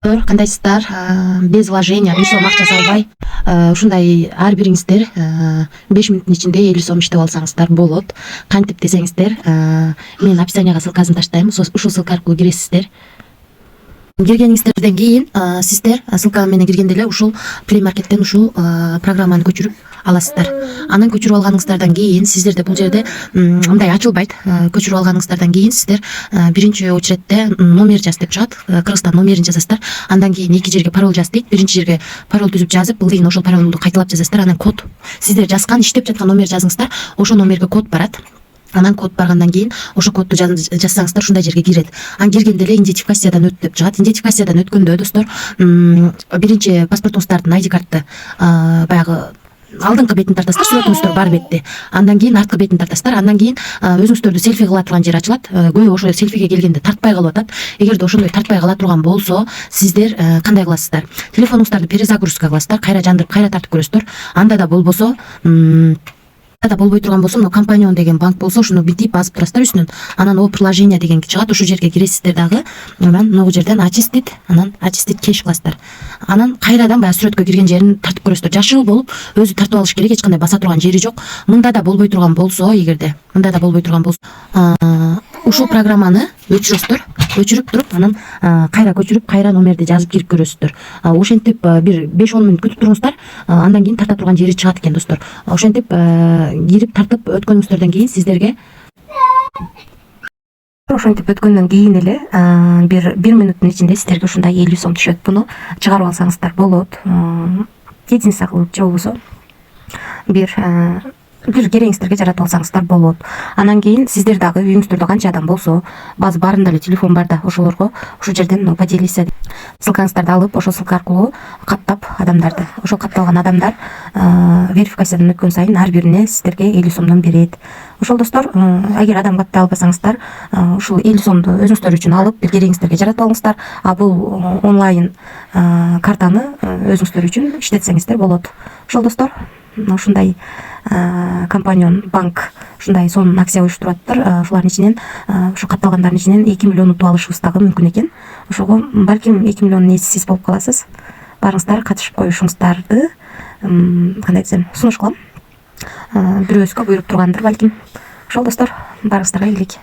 Кандайсыздар, без вложения 1 сом акча салбай ушундай ар бириңиздер 5 мүнөттүн ичинде 50 сом иштеп алсаңыздар болот. Кантип десеңиздер, мен описанияга ссылкасын таштайм, ушул ссылка аркылуу киресиздер. Киргениңиздерден кийин сиздер ссылка менен киргенде эле ушул Play Market'тен ушул программаны көчүрүп аласыздар. Анан көчүрүп алганыңыздардан кийин сиздерде бул жерде мындай ачылбайт. Көчүрүп алганыңыздардан кийин сиздер биринчи очередте номер жаз деп чыгат. Кыргызстан номерин жазасыздар. Андан кийин эки жерге пароль жаз дейт. Биринчи жерге пароль түзүп жазып, бул деген ошол паролду кайталап жазасыздар. Анан код, сиздер жазган, иштеп жаткан номер жазыңыздар. Ошол номерге код барат. Анан код баргандан кийин ошо кодду жазсаңыздар ушундай жерге кирет. Анан киргенде эле идентификациядан өт деп чыгат. Идентификациядан өткөндө достор, биринчи паспортуңуздардын ID картты баягы алдыңкы бетин тартасыздар, сүрөтүңүздөр бар бетте. Андан кийин арткы бетин тартасыздар. Андан кийин өзүңүздөрдү селфи кыла турган жер ачылат. Көбү ошо селфиге келгенде тартпай калып атат. Эгерде ошондой тартпай кала турган болсо, сиздер кандай кыласыздар? Телефонуңуздарды перезагрузка кыласыздар, кайра жандырып, кайра тартып көрөсүздөр. Анда да болбосо, болбой турган болсо, компанион деген банк болсо, ошону битип басып турасыздар үстүнөн. Анан о приложение деген чыгат, ошол жерге киресиздер дагы. Анан могу жерден очистить, анан очистить кэш кыласыздар. Анан кайрадан баягы сүрөткө кирген жерин тартып көрөсүздөр. Жашыл болуп, өзү тартып алыш керек, эч кандай баса турган жери жок. Мында да болбой турган болсо, эгерде мында да болбой турган болсо, ушул программаны өчүрөсүздөр. Өчүрүп туруп, анан кайра көчүрүп, кайра номерди жазып кирип көрөсүздөр. Ошентип бир 5-10 мүнөт күтүп туруңуздар. Андан кийин тарта турган жери чыгат экен достор. Ошентип кирип тартып өткөнүңүздөрдөн кийин сиздерге өткөндөн кийин эле бир мүнөттүн ичинде сиздерге ушундай 50 сом түшөт. Буну чыгарып алсаңыздар болот. Единица кылып же болбосо бир кереңиздерге жаратып алсаңыздар болот. Анан кийин сиздер дагы үйүңүздөрдө канча адам болсо, баазы баарында эле телефон бар да, ошолорго ушул жерден поделиться ссылкаңыздарды алып, ошол ссылка аркылуу каттап адамдарды, ошол катталган адамдар верификациядан өткөн сайын ар бирине сиздерге 50 сомдон берет. Ошол достор, эгер адам каттай албасаңыздар, ушул 50 сомду өзүңүздөр үчүн алып, бир кереңиздерге жаратып алыңыздар. Бул онлайн картаны өзүңүздөр үчүн иштетсеңиздер болот. Ошол достор, ушундай компанион банк ушундай сонун акция уюштуруптыр. Ушулардын ичинен, ушу катталгандардын ичинен 2 миллион утуп алышыбыз дагы мүмкүн экен. Ошого балким 2 миллион сиз болуп каласыз. Барыңыздар, катышып коюшуңуздарды кандай десем, сунуш кылам. Бирөөбүзгө буйруп тургандыр балким. Ошол достор, барыңыздарга ийгилик.